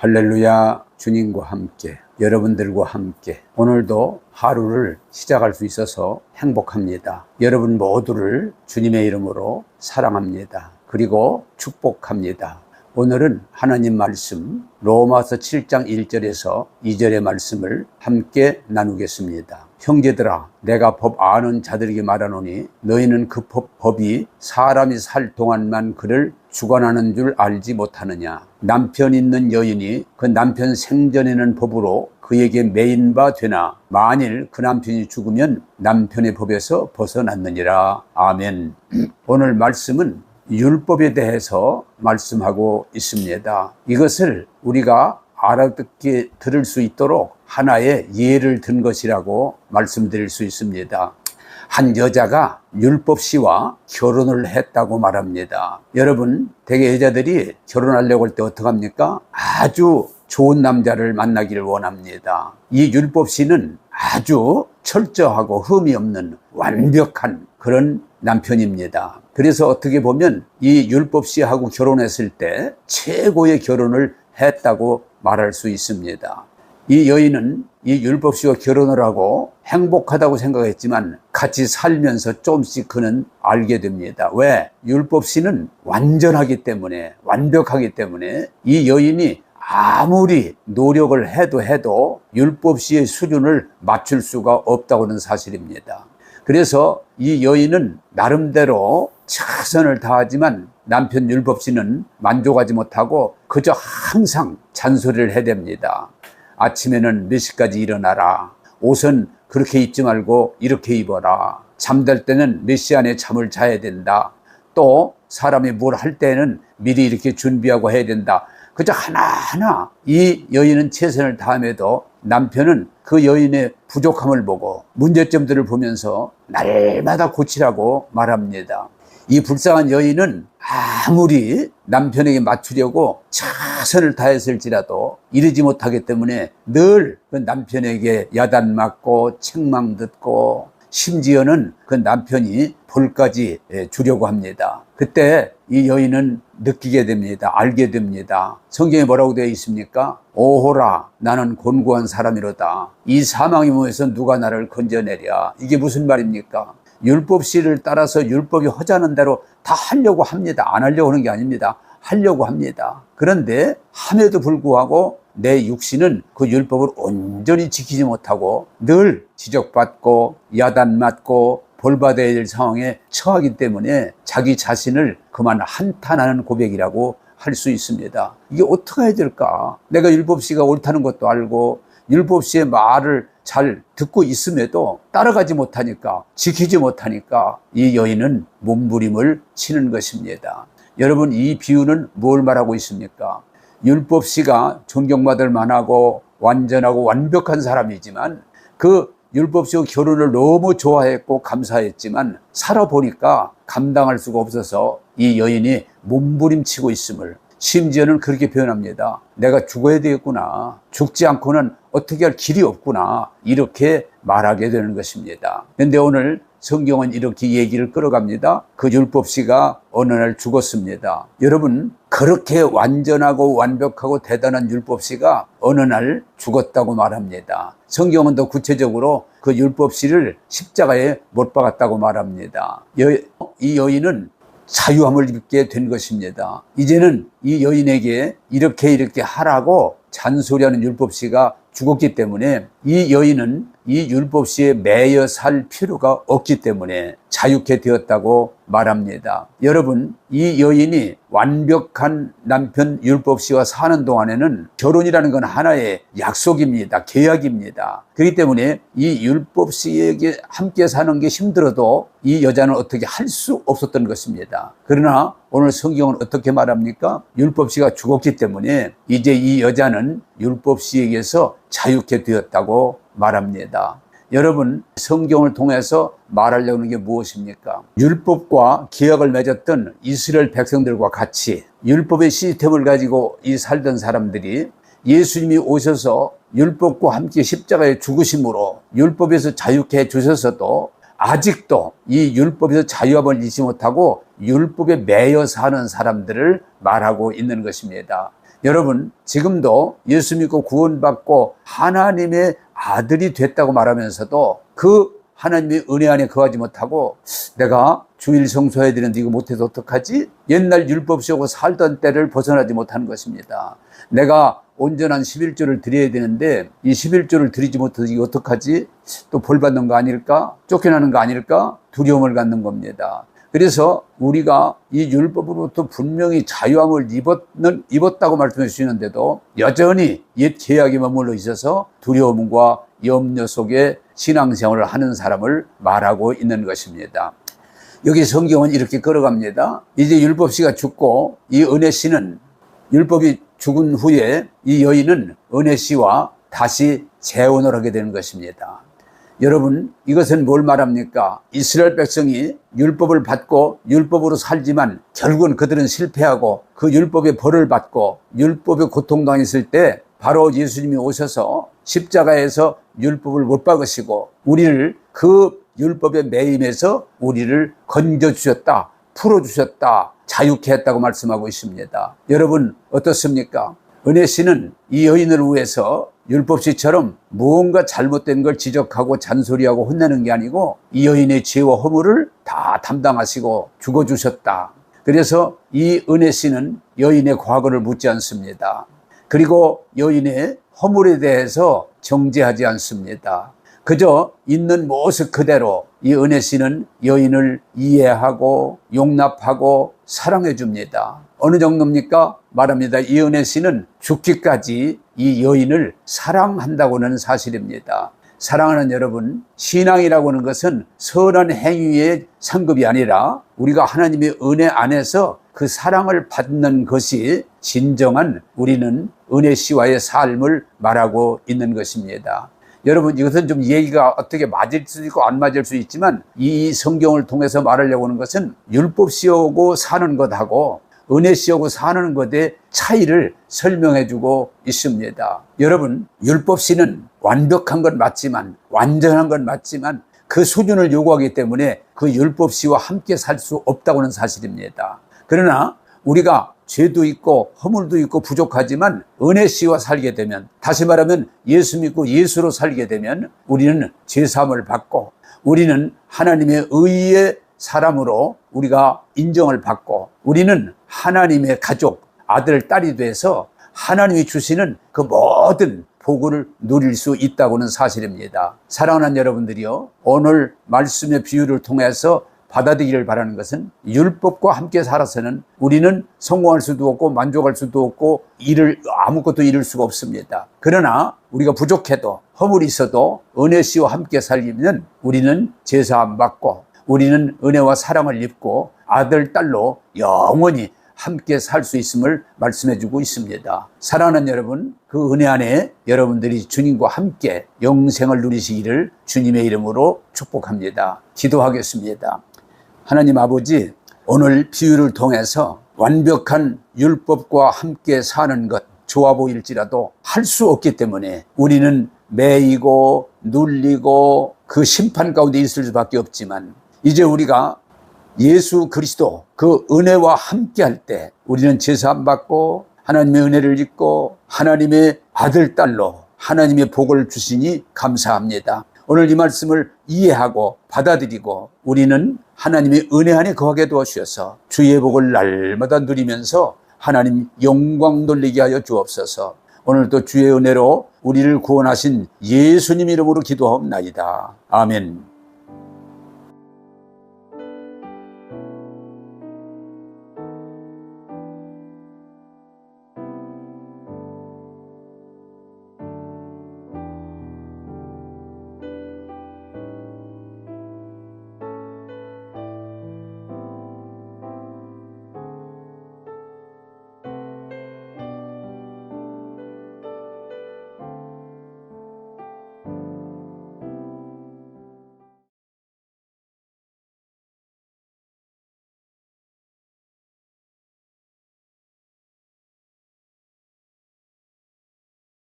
할렐루야. 주님과 함께, 여러분들과 함께 오늘도 하루를 시작할 수 있어서 행복합니다. 여러분 모두를 주님의 이름으로 사랑합니다. 그리고 축복합니다. 오늘은 하나님 말씀 로마서 7장 1절에서 2절의 말씀을 함께 나누겠습니다. 형제들아, 내가 법 아는 자들에게 말하노니 너희는 그 법이 사람이 살 동안만 그를 주관하는 줄 알지 못하느냐. 남편 있는 여인이 그 남편 생전에는 법으로 그에게 매인 바 되나 만일 그 남편이 죽으면 남편의 법에서 벗어났느니라. 아멘. 오늘 말씀은 율법에 대해서 말씀하고 있습니다. 이것을 우리가 알아듣게 들을 수 있도록 하나의 예를 든 것이라고 말씀드릴 수 있습니다. 한 여자가 율법씨와 결혼을 했다고 말합니다. 여러분, 대개 여자들이 결혼하려고 할 때 어떡합니까? 아주 좋은 남자를 만나기를 원합니다. 이 율법씨는 아주 철저하고 흠이 없는 완벽한 그런 남편입니다. 그래서 어떻게 보면 이 율법씨하고 결혼했을 때 최고의 결혼을 했다고 말할 수 있습니다. 이 여인은 이 율법씨와 결혼을 하고 행복하다고 생각했지만 같이 살면서 조금씩 그는 알게 됩니다. 왜? 율법씨는 완전하기 때문에, 완벽하기 때문에 이 여인이 아무리 노력을 해도 율법씨의 수준을 맞출 수가 없다고는 사실입니다. 그래서 이 여인은 나름대로 최선을 다하지만 남편 율법씨는 만족하지 못하고 그저 항상 잔소리를 해댑니다. 아침에는 몇 시까지 일어나라. 옷은 그렇게 입지 말고 이렇게 입어라. 잠잘 때는 몇 시 안에 잠을 자야 된다. 또 사람이 뭘 할 때는 미리 이렇게 준비하고 해야 된다. 그저 하나하나 이 여인은 최선을 다함에도 남편은 그 여인의 부족함을 보고 문제점들을 보면서 날마다 고치라고 말합니다. 이 불쌍한 여인은 아무리 남편에게 맞추려고 최선을 다했을지라도 이르지 못하기 때문에 늘 그 남편에게 야단 맞고 책망 듣고 심지어는 그 남편이 벌까지 주려고 합니다. 그때 이 여인은 느끼게 됩니다. 알게 됩니다. 성경에 뭐라고 되어 있습니까? 오호라, 나는 곤고한 사람이로다. 이 사망의 몸에서 누가 나를 건져내랴. 이게 무슨 말입니까? 율법씨를 따라서 율법이 허자는 대로 다 하려고 합니다. 안 하려고 하는 게 아닙니다. 하려고 합니다. 그런데 함에도 불구하고 내 육신은 그 율법을 온전히 지키지 못하고 늘 지적받고 야단맞고 벌받아야 될 상황에 처하기 때문에 자기 자신을 그만 한탄하는 고백이라고 할 수 있습니다. 이게 어떻게 해야 될까? 내가 율법씨가 옳다는 것도 알고 율법씨의 말을 잘 듣고 있음에도 따라가지 못하니까, 지키지 못하니까 이 여인은 몸부림을 치는 것입니다. 여러분, 이 비유는 뭘 말하고 있습니까? 율법씨가 존경받을 만하고 완전하고 완벽한 사람이지만 그 율법씨와 결혼을 너무 좋아했고 감사했지만 살아보니까 감당할 수가 없어서 이 여인이 몸부림치고 있음을, 심지어는 그렇게 표현합니다. 내가 죽어야 되겠구나. 죽지 않고는 어떻게 할 길이 없구나. 이렇게 말하게 되는 것입니다. 그런데 오늘 성경은 이렇게 얘기를 끌어갑니다. 그 율법씨가 어느 날 죽었습니다. 여러분, 그렇게 완전하고 완벽하고 대단한 율법씨가 어느 날 죽었다고 말합니다. 성경은 더 구체적으로 그 율법씨를 십자가에 못 박았다고 말합니다. 이 여인은 자유함을 입게 된 것입니다. 이제는 이 여인에게 이렇게 하라고 잔소리하는 율법씨가 죽었기 때문에 이 여인은 이 율법씨에 매여 살 필요가 없기 때문에 자유케 되었다고 말합니다. 여러분, 이 여인이 완벽한 남편 율법씨와 사는 동안에는 결혼이라는 건 하나의 약속입니다. 계약입니다. 그렇기 때문에 이 율법씨에게 함께 사는 게 힘들어도 이 여자는 어떻게 할 수 없었던 것입니다. 그러나 오늘 성경은 어떻게 말합니까? 율법씨가 죽었기 때문에 이제 이 여자는 율법씨에게서 자유케 되었다고 말합니다. 여러분, 성경을 통해서 말하려고 하는 게 무엇입니까? 율법과 계약을 맺었던 이스라엘 백성들과 같이 율법의 시스템을 가지고 살던 사람들이 예수님이 오셔서 율법과 함께 십자가에 죽으심으로 율법에서 자유케 해주셔서도 아직도 이 율법에서 자유함을 잊지 못하고 율법에 매여 사는 사람들을 말하고 있는 것입니다. 여러분, 지금도 예수 믿고 구원받고 하나님의 아들이 됐다고 말하면서도 그 하나님의 은혜 안에 거하지 못하고 내가 주일 성수해야 되는데 이거 못해도 어떡하지? 옛날 율법시하고 살던 때를 벗어나지 못하는 것입니다. 내가 온전한 11조를 드려야 되는데 이 11조를 드리지 못해서 이거 어떡하지? 또 벌 받는 거 아닐까? 쫓겨나는 거 아닐까? 두려움을 갖는 겁니다. 그래서 우리가 이 율법으로부터 분명히 자유함을 입었다고 말씀해 주시는데도 여전히 옛 계약에 머물러 있어서 두려움과 염려 속에 신앙생활을 하는 사람을 말하고 있는 것입니다. 여기 성경은 이렇게 걸어갑니다. 이제 율법시가 죽고 이 은혜씨는, 율법이 죽은 후에 이 여인은 은혜씨와 다시 재혼을 하게 되는 것입니다. 여러분, 이것은 뭘 말합니까? 이스라엘 백성이 율법을 받고 율법으로 살지만 결국은 그들은 실패하고 그 율법의 벌을 받고 율법의 고통당했을 때 바로 예수님이 오셔서 십자가에서 율법을 못 박으시고 우리를 그 율법의 매임에서 우리를 건져주셨다, 풀어주셨다, 자유케 했다고 말씀하고 있습니다. 여러분 어떻습니까? 은혜씨는 이 여인을 위해서 율법시처럼 무언가 잘못된 걸 지적하고 잔소리하고 혼내는 게 아니고 이 여인의 죄와 허물을 다 담당하시고 죽어주셨다. 그래서 이 은혜씨는 여인의 과거를 묻지 않습니다. 그리고 여인의 허물에 대해서 정죄하지 않습니다. 그저 있는 모습 그대로 이 은혜씨는 여인을 이해하고 용납하고 사랑해 줍니다. 어느 정도입니까? 말합니다. 이 은혜씨는 죽기까지 이 여인을 사랑한다고는 사실입니다. 사랑하는 여러분, 신앙이라고 하는 것은 선한 행위의 상급이 아니라 우리가 하나님의 은혜 안에서 그 사랑을 받는 것이 진정한 우리는 은혜씨와의 삶을 말하고 있는 것입니다. 여러분, 이것은 좀 얘기가 어떻게 맞을 수도 있고 안 맞을 수 있지만 이 성경을 통해서 말하려고 하는 것은 율법시하고 사는 것하고 은혜시하고 사는 것의 차이를 설명해 주고 있습니다. 여러분, 율법시는 완벽한 건 맞지만, 완전한 건 맞지만 그 수준을 요구하기 때문에 그 율법시와 함께 살 수 없다고는 사실입니다. 그러나 우리가 죄도 있고 허물도 있고 부족하지만 은혜씨와 살게 되면, 다시 말하면 예수 믿고 예수로 살게 되면 우리는 죄사함을 받고 우리는 하나님의 의의 사람으로 우리가 인정을 받고 우리는 하나님의 가족, 아들, 딸이 돼서 하나님이 주시는 그 모든 복을 누릴 수 있다고는 사실입니다. 사랑하는 여러분들이요, 오늘 말씀의 비유를 통해서 받아들이기를 바라는 것은 율법과 함께 살아서는 우리는 성공할 수도 없고 만족할 수도 없고 아무것도 이룰 수가 없습니다. 그러나 우리가 부족해도 허물이 있어도 은혜씨와 함께 살면 우리는 제사함 받고 우리는 은혜와 사랑을 입고 아들, 딸로 영원히 함께 살 수 있음을 말씀해 주고 있습니다. 사랑하는 여러분, 그 은혜 안에 여러분들이 주님과 함께 영생을 누리시기를 주님의 이름으로 축복합니다. 기도하겠습니다. 하나님 아버지, 오늘 비유를 통해서 완벽한 율법과 함께 사는 것 좋아 보일지라도 할 수 없기 때문에 우리는 매이고 눌리고 그 심판 가운데 있을 수밖에 없지만 이제 우리가 예수 그리스도 그 은혜와 함께 할 때 우리는 제사함 받고 하나님의 은혜를 입고 하나님의 아들, 딸로 하나님의 복을 주시니 감사합니다. 오늘 이 말씀을 이해하고 받아들이고 우리는 하나님의 은혜 안에 거하게 도와주셔서 주의 복을 날마다 누리면서 하나님 영광 돌리게 하여 주옵소서. 오늘도 주의 은혜로 우리를 구원하신 예수님 이름으로 기도하옵나이다. 아멘.